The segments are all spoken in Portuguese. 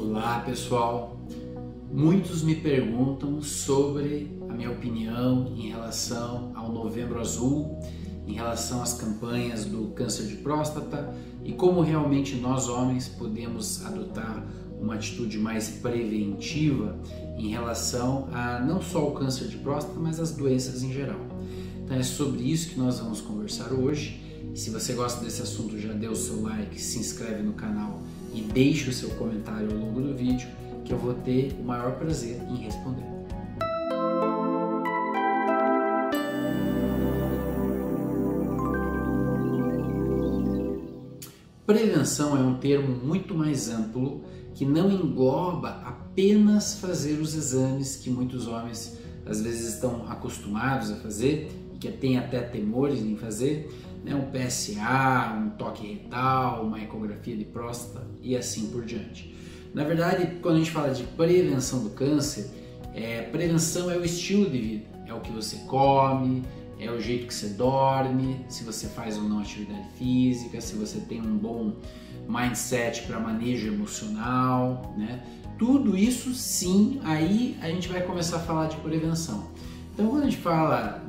Olá pessoal, muitos me perguntam sobre a minha opinião em relação ao Novembro Azul, em relação às campanhas do câncer de próstata e como realmente nós homens podemos adotar uma atitude mais preventiva em relação a não só o câncer de próstata, mas as doenças em geral. Então é sobre isso que nós vamos conversar hoje. Se você gosta desse assunto, já dê o seu like, se inscreve no canal e deixe o seu comentário ao longo do vídeo, que eu vou ter o maior prazer em responder. Prevenção é um termo muito mais amplo que não engloba apenas fazer os exames que muitos homens às vezes estão acostumados a fazer e que têm até temores em fazer, né? Um PSA, um toque retal, uma ecografia de próstata e assim por diante. Na verdade, quando a gente fala de prevenção do câncer, prevenção é o estilo de vida, é o que você come, é o jeito que você dorme, se você faz ou não atividade física, se você tem um bom mindset para manejo emocional, né? Tudo isso sim, aí a gente vai começar a falar de prevenção. Então, quando a gente fala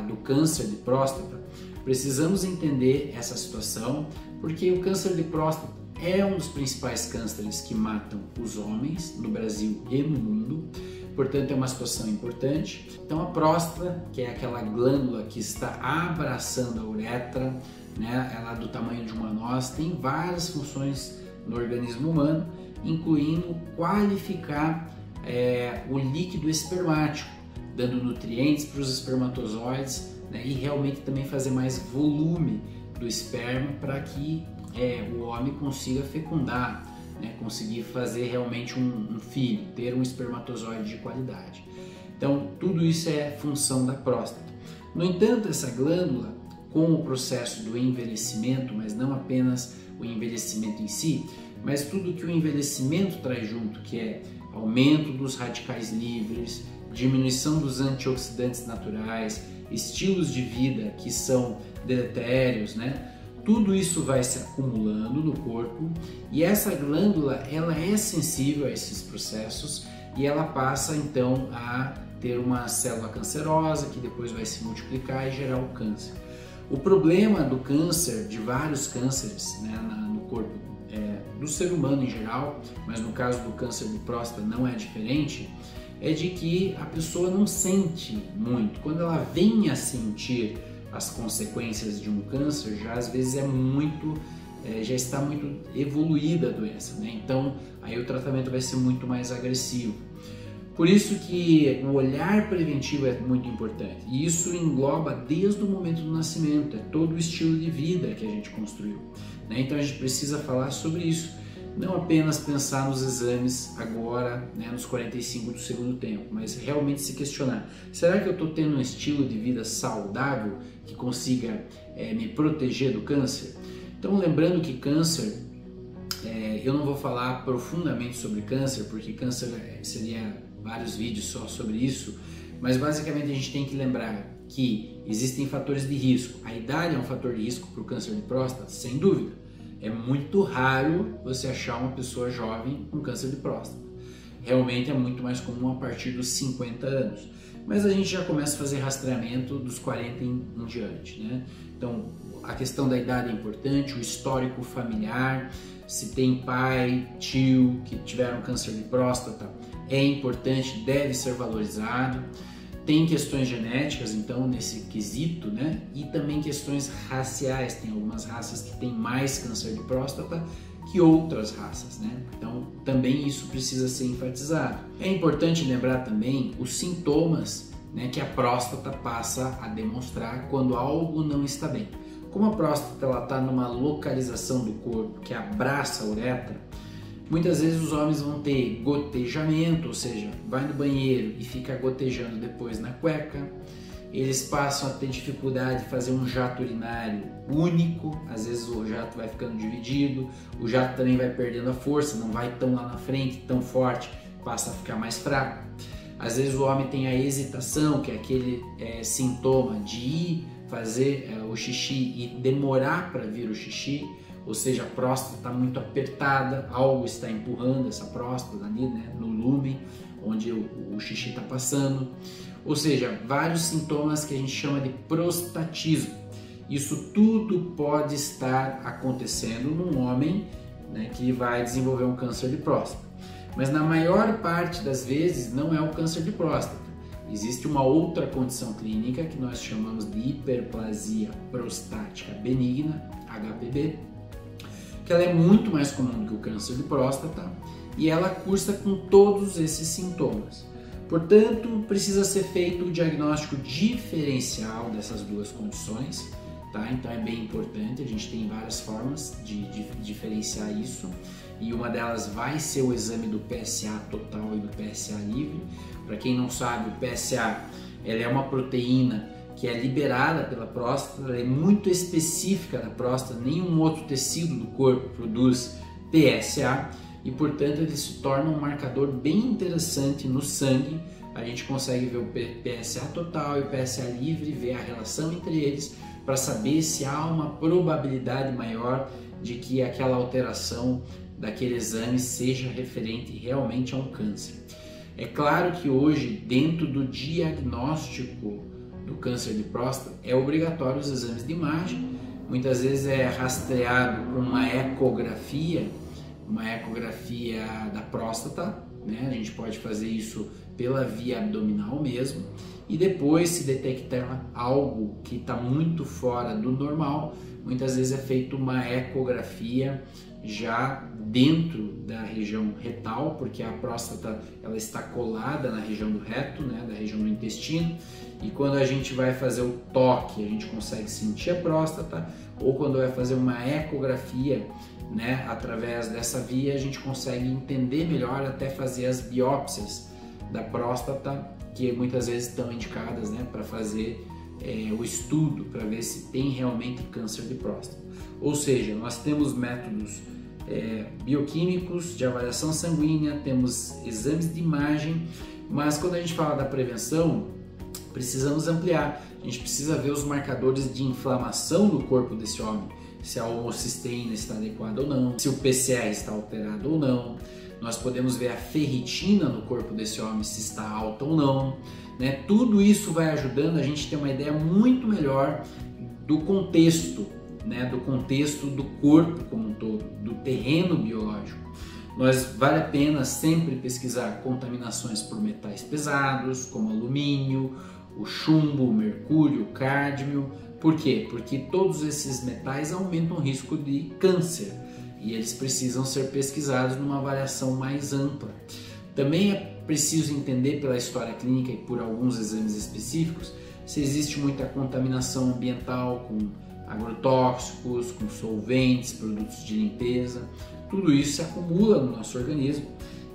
do câncer de próstata, precisamos entender essa situação, porque o câncer de próstata é um dos principais cânceres que matam os homens no Brasil e no mundo. Portanto, é uma situação importante. Então, a próstata, que é aquela glândula que está abraçando a uretra, né, ela é do tamanho de uma noz, tem várias funções no organismo humano, incluindo qualificar o líquido espermático, dando nutrientes para os espermatozoides, né, e realmente também fazer mais volume do esperma para que o homem consiga fecundar, né, conseguir fazer realmente um filho, ter um espermatozoide de qualidade. Então, tudo isso é função da próstata. No entanto, essa glândula, com o processo do envelhecimento, mas não apenas o envelhecimento em si, mas tudo que o envelhecimento traz junto, que é aumento dos radicais livres, diminuição dos antioxidantes naturais, estilos de vida que são deletérios, né? Tudo isso vai se acumulando no corpo e essa glândula ela é sensível a esses processos e ela passa então a ter uma célula cancerosa que depois vai se multiplicar e gerar o câncer. O problema do câncer, de vários cânceres, né, no corpo do ser humano em geral, mas no caso do câncer de próstata não é diferente, é de que a pessoa não sente muito. Quando ela vem a sentir as consequências de um câncer, já às vezes já está muito evoluída a doença, né? Então aí o tratamento vai ser muito mais agressivo. Por isso que o olhar preventivo é muito importante e isso engloba desde o momento do nascimento, é todo o estilo de vida que a gente construiu, né? Então a gente precisa falar sobre isso, não apenas pensar nos exames agora, né, nos 45 do segundo tempo, mas realmente se questionar, será que eu estou tendo um estilo de vida saudável que consiga me proteger do câncer? Então lembrando que câncer, eu não vou falar profundamente sobre câncer, porque câncer seria vários vídeos só sobre isso, mas basicamente a gente tem que lembrar que existem fatores de risco. A idade é um fator de risco para o câncer de próstata, sem dúvida. É muito raro você achar uma pessoa jovem com câncer de próstata. Realmente é muito mais comum a partir dos 50 anos. Mas a gente já começa a fazer rastreamento dos 40 em diante, né? Então, a questão da idade é importante, o histórico familiar, se tem pai, tio que tiveram câncer de próstata, é importante, deve ser valorizado. Tem questões genéticas, então, nesse quesito, né? E também questões raciais. Tem algumas raças que têm mais câncer de próstata que outras raças, né? Então, também isso precisa ser enfatizado. É importante lembrar também os sintomas, né, que a próstata passa a demonstrar quando algo não está bem. Como a próstata está numa localização do corpo que abraça a uretra, muitas vezes os homens vão ter gotejamento, ou seja, vai no banheiro e fica gotejando depois na cueca. Eles passam a ter dificuldade de fazer um jato urinário único, às vezes o jato vai ficando dividido, o jato também vai perdendo a força, não vai tão lá na frente, tão forte, passa a ficar mais fraco. Às vezes o homem tem a hesitação, que é aquele sintoma de ir fazer o xixi e demorar para vir o xixi. ou seja, a próstata está muito apertada, algo está empurrando essa próstata ali, né, no lúmen, onde o xixi está passando, ou seja, vários sintomas que a gente chama de prostatismo. Isso tudo pode estar acontecendo num homem, né, que vai desenvolver um câncer de próstata. Mas na maior parte das vezes não é o câncer de próstata. Existe uma outra condição clínica que nós chamamos de hiperplasia prostática benigna, HPB, que ela é muito mais comum do que o câncer de próstata e ela cursa com todos esses sintomas. Portanto, precisa ser feito o diagnóstico diferencial dessas duas condições, tá? Então é bem importante, a gente tem várias formas de diferenciar isso e uma delas vai ser o exame do PSA total e do PSA livre. Para quem não sabe, o PSA ela é uma proteína que é liberada pela próstata, ela é muito específica da próstata, nenhum outro tecido do corpo produz PSA e, portanto, ele se torna um marcador bem interessante no sangue. A gente consegue ver o PSA total e o PSA livre, ver a relação entre eles para saber se há uma probabilidade maior de que aquela alteração daquele exame seja referente realmente a um câncer. É claro que hoje, dentro do diagnóstico do câncer de próstata, é obrigatório os exames de imagem, muitas vezes é rastreado com uma ecografia da próstata, né? A gente pode fazer isso pela via abdominal mesmo, e depois, se detectar algo que está muito fora do normal, muitas vezes é feita uma ecografia já dentro da região retal, porque a próstata ela está colada na região do reto, né, da região do intestino, e quando a gente vai fazer o toque, a gente consegue sentir a próstata, ou quando vai fazer uma ecografia, né, através dessa via, a gente consegue entender melhor, até fazer as biópsias da próstata, que muitas vezes estão indicadas, né, para fazer o estudo, para ver se tem realmente câncer de próstata. Ou seja, nós temos métodos bioquímicos de avaliação sanguínea, temos exames de imagem, mas quando a gente fala da prevenção, precisamos ampliar. A gente precisa ver os marcadores de inflamação no corpo desse homem, se a homocisteína está adequada ou não, se o PCR está alterado ou não. Nós podemos ver a ferritina no corpo desse homem, se está alta ou não, né? Tudo isso vai ajudando a gente a ter uma ideia muito melhor do contexto, né? Do contexto do corpo como um todo, do terreno biológico. Vale a pena sempre pesquisar contaminações por metais pesados, como alumínio, o chumbo, o mercúrio, o cádmio. Por quê? Porque todos esses metais aumentam o risco de câncer e eles precisam ser pesquisados numa avaliação mais ampla. Também é preciso entender pela história clínica e por alguns exames específicos se existe muita contaminação ambiental com agrotóxicos, com solventes, produtos de limpeza. Tudo isso se acumula no nosso organismo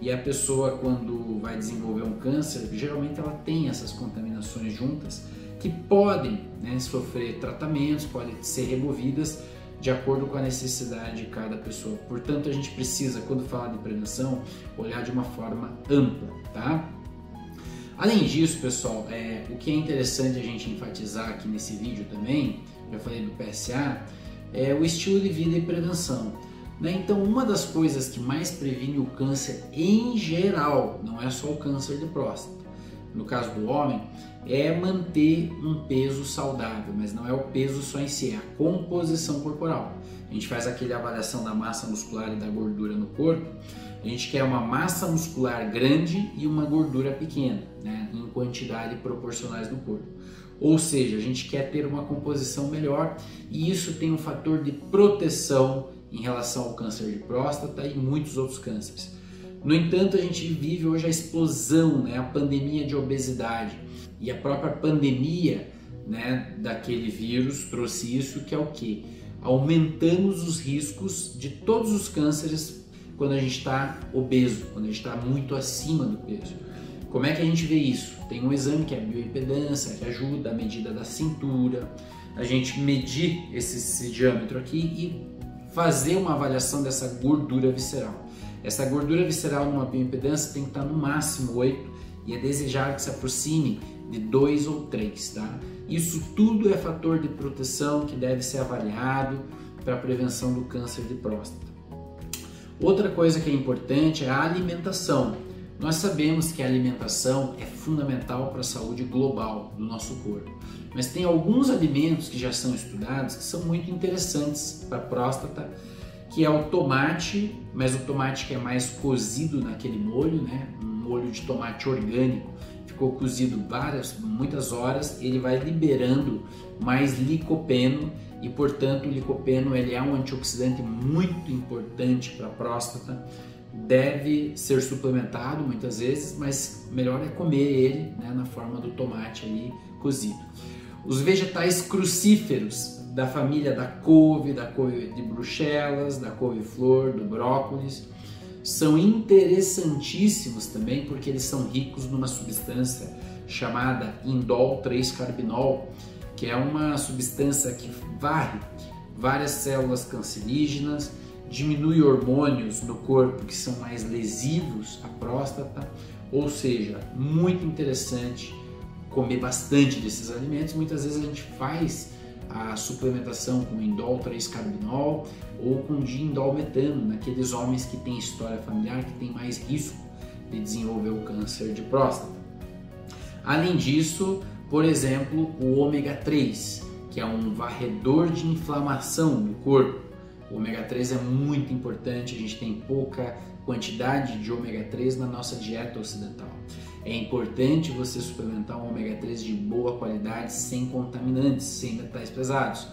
e a pessoa, quando vai desenvolver um câncer, geralmente ela tem essas contaminações juntas que podem, né, sofrer tratamentos, podem ser removidas de acordo com a necessidade de cada pessoa. Portanto, a gente precisa, quando falar de prevenção, olhar de uma forma ampla, tá? Além disso, pessoal, o que é interessante a gente enfatizar aqui nesse vídeo também, já falei do PSA, é o estilo de vida e prevenção, né? Então, uma das coisas que mais previne o câncer em geral, não é só o câncer de próstata, no caso do homem, é manter um peso saudável, mas não é o peso só em si, é a composição corporal. A gente faz aquela avaliação da massa muscular e da gordura no corpo, a gente quer uma massa muscular grande e uma gordura pequena, né, em quantidade proporcionais no corpo. Ou seja, a gente quer ter uma composição melhor e isso tem um fator de proteção em relação ao câncer de próstata e muitos outros cânceres. No entanto, a gente vive hoje a explosão, né, a pandemia de obesidade. E a própria pandemia, né, daquele vírus trouxe isso, que é o quê? Aumentamos os riscos de todos os cânceres quando a gente está obeso, quando a gente está muito acima do peso. Como é que a gente vê isso? Tem um exame que é a bioimpedância, que ajuda a medida da cintura, a gente medir esse diâmetro aqui e fazer uma avaliação dessa gordura visceral. Essa gordura visceral numa bioimpedância tem que estar no máximo 8 e é desejável que se aproxime de 2 ou 3, tá? Isso tudo é fator de proteção que deve ser avaliado para a prevenção do câncer de próstata. Outra coisa que é importante é a alimentação. Nós sabemos que a alimentação é fundamental para a saúde global do nosso corpo, mas tem alguns alimentos que já são estudados que são muito interessantes para a próstata, que é o tomate, mas o tomate que é mais cozido naquele molho, né? Um molho de tomate orgânico, ficou cozido muitas horas, ele vai liberando mais licopeno e, portanto, o licopeno ele é um antioxidante muito importante para a próstata. Deve ser suplementado muitas vezes, mas melhor é comer ele, né, na forma do tomate ali cozido. Os vegetais crucíferos da família da couve de Bruxelas, da couve-flor, do brócolis, são interessantíssimos também porque eles são ricos numa substância chamada indol 3-carbinol, que é uma substância que varre várias células cancerígenas, diminui hormônios no corpo que são mais lesivos à próstata, ou seja, muito interessante comer bastante desses alimentos. Muitas vezes a gente faz a suplementação com indol 3-carbinol ou com diindolmetano naqueles homens que têm história familiar, que têm mais risco de desenvolver o câncer de próstata. Além disso, por exemplo, o ômega 3, que é um varredor de inflamação no corpo. O ômega 3 é muito importante, a gente tem pouca quantidade de ômega 3 na nossa dieta ocidental. É importante você suplementar um ômega 3 de boa qualidade, sem contaminantes, sem metais pesados,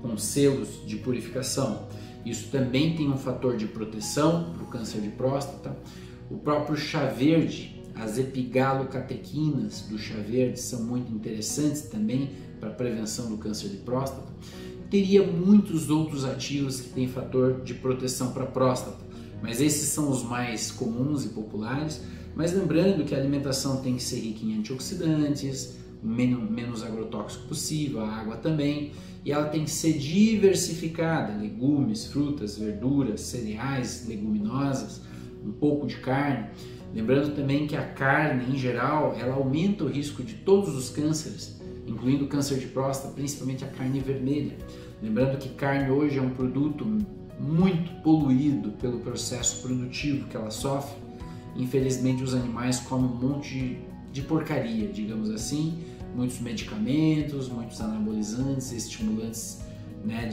com selos de purificação. Isso também tem um fator de proteção para o câncer de próstata. O próprio chá verde, as epigalocatequinas do chá verde são muito interessantes também para a prevenção do câncer de próstata. Teria muitos outros ativos que têm fator de proteção para a próstata, mas esses são os mais comuns e populares. Mas lembrando que a alimentação tem que ser rica em antioxidantes, menos agrotóxico possível, a água também, e ela tem que ser diversificada, legumes, frutas, verduras, cereais, leguminosas, um pouco de carne. Lembrando também que a carne, em geral, ela aumenta o risco de todos os cânceres, incluindo o câncer de próstata, principalmente a carne vermelha. Lembrando que carne hoje é um produto muito poluído pelo processo produtivo que ela sofre. Infelizmente os animais comem um monte de porcaria, digamos assim, muitos medicamentos, muitos anabolizantes, estimulantes, né,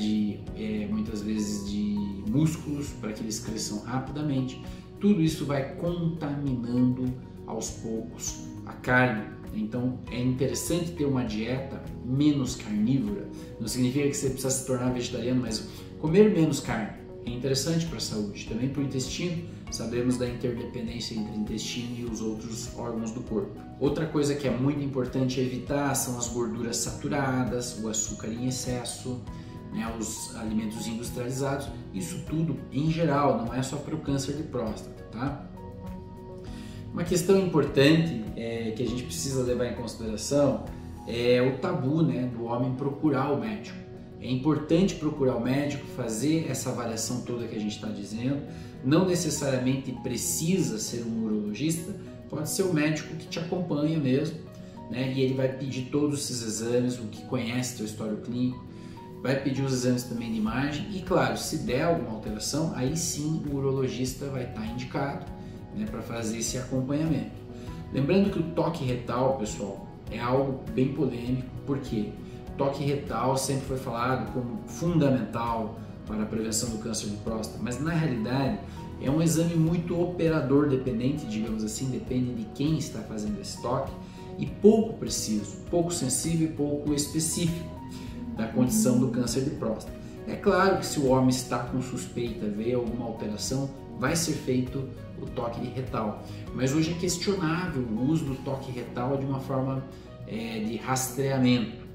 muitas vezes de músculos para que eles cresçam rapidamente. Tudo isso vai contaminando aos poucos a carne. Então é interessante ter uma dieta menos carnívora. Não significa que você precisa se tornar vegetariano, mas comer menos carne é interessante para a saúde, também para o intestino. Sabemos da interdependência entre o intestino e os outros órgãos do corpo. Outra coisa que é muito importante evitar são as gorduras saturadas, o açúcar em excesso, né, os alimentos industrializados. Isso tudo, em geral, não é só para o câncer de próstata, tá? Uma questão importante que a gente precisa levar em consideração é o tabu, né, do homem procurar o médico. É importante procurar o médico, fazer essa avaliação toda que a gente está dizendo. Não necessariamente precisa ser um urologista, pode ser o médico que te acompanha mesmo, né? E ele vai pedir todos esses exames, o que conhece teu histórico clínico, vai pedir os exames também de imagem e, claro, se der alguma alteração, aí sim o urologista vai estar indicado, né, para fazer esse acompanhamento. Lembrando que o toque retal, pessoal, é algo bem polêmico, porque toque retal sempre foi falado como fundamental para a prevenção do câncer de próstata, mas na realidade é um exame muito operador dependente, digamos assim, depende de quem está fazendo esse toque, e pouco preciso, pouco sensível e pouco específico da condição do câncer de próstata. É claro que se o homem está com suspeita, vê alguma alteração, vai ser feito o toque retal, mas hoje é questionável o uso do toque retal de uma forma de rastreamento.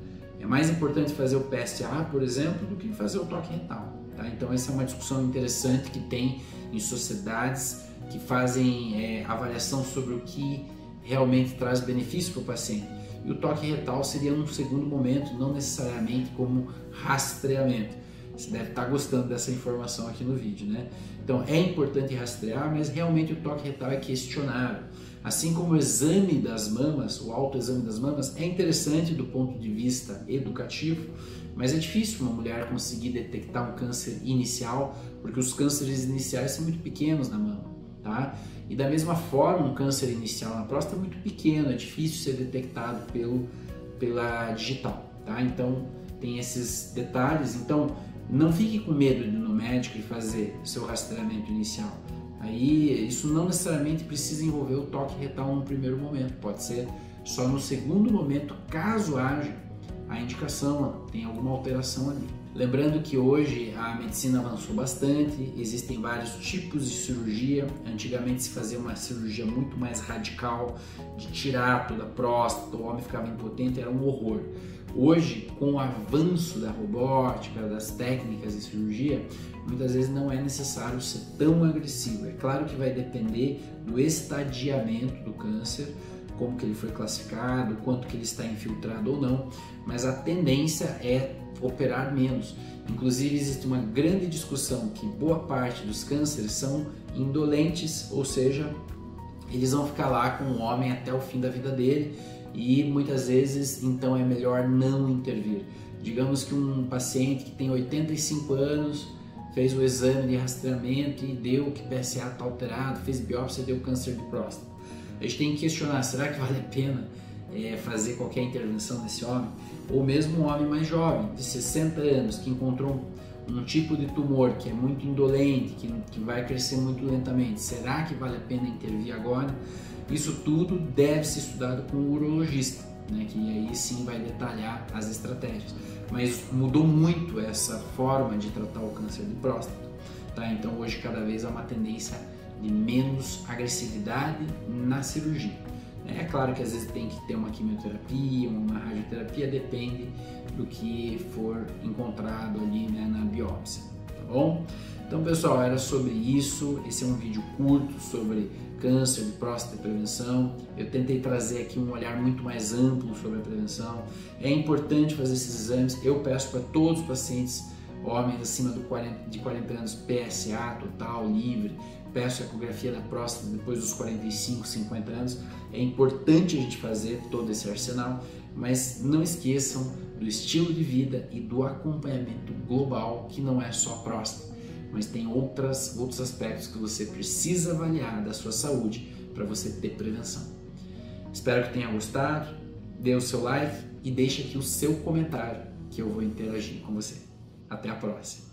É mais importante fazer o PSA, por exemplo, do que fazer o toque retal, tá? Então essa é uma discussão interessante que tem em sociedades que fazem avaliação sobre o que realmente traz benefício para o paciente. E o toque retal seria um segundo momento, não necessariamente como rastreamento. Você deve estar gostando dessa informação aqui no vídeo, né? Então é importante rastrear, mas realmente o toque retal é questionável. Assim como o exame das mamas, o autoexame das mamas, é interessante do ponto de vista educativo, mas é difícil uma mulher conseguir detectar um câncer inicial, porque os cânceres iniciais são muito pequenos na mama, tá? E da mesma forma, um câncer inicial na próstata é muito pequeno, é difícil ser detectado pela digital, tá? Então tem esses detalhes. Então não fique com medo de ir no médico e fazer seu rastreamento inicial. Aí isso não necessariamente precisa envolver o toque retal no primeiro momento, pode ser só no segundo momento, caso haja a indicação, tem alguma alteração ali. Lembrando que hoje a medicina avançou bastante, existem vários tipos de cirurgia. Antigamente se fazia uma cirurgia muito mais radical, de tirar toda a próstata, o homem ficava impotente, era um horror. Hoje, com o avanço da robótica, das técnicas de cirurgia, muitas vezes não é necessário ser tão agressivo. É claro que vai depender do estadiamento do câncer, como que ele foi classificado, quanto que ele está infiltrado ou não, mas a tendência é operar menos. Inclusive existe uma grande discussão que boa parte dos cânceres são indolentes, ou seja, eles vão ficar lá com o homem até o fim da vida dele e muitas vezes então é melhor não intervir. Digamos que um paciente que tem 85 anos fez o exame de rastreamento e deu que PSA está alterado, fez biópsia e deu câncer de próstata. A gente tem que questionar, será que vale a pena fazer qualquer intervenção nesse homem? Ou mesmo um homem mais jovem, de 60 anos, que encontrou um tipo de tumor que é muito indolente, que vai crescer muito lentamente, será que vale a pena intervir agora? Isso tudo deve ser estudado com o urologista, né, que aí sim vai detalhar as estratégias. Mas mudou muito essa forma de tratar o câncer de próstata, tá? Então hoje cada vez há uma tendência de menos agressividade na cirurgia. É claro que às vezes tem que ter uma quimioterapia, uma radioterapia, depende do que for encontrado ali, né, na biópsia, tá bom? Então pessoal, era sobre isso. Esse é um vídeo curto sobre câncer de próstata e prevenção. Eu tentei trazer aqui um olhar muito mais amplo sobre a prevenção. É importante fazer esses exames. Eu peço para todos os pacientes, homens acima de 40 anos, PSA total, livre. Peço a ecografia da próstata depois dos 45, 50 anos. É importante a gente fazer todo esse arsenal, mas não esqueçam do estilo de vida e do acompanhamento global, que não é só próstata, mas tem outros aspectos que você precisa avaliar da sua saúde para você ter prevenção. Espero que tenha gostado, dê o seu like e deixe aqui o seu comentário que eu vou interagir com você. Até a próxima!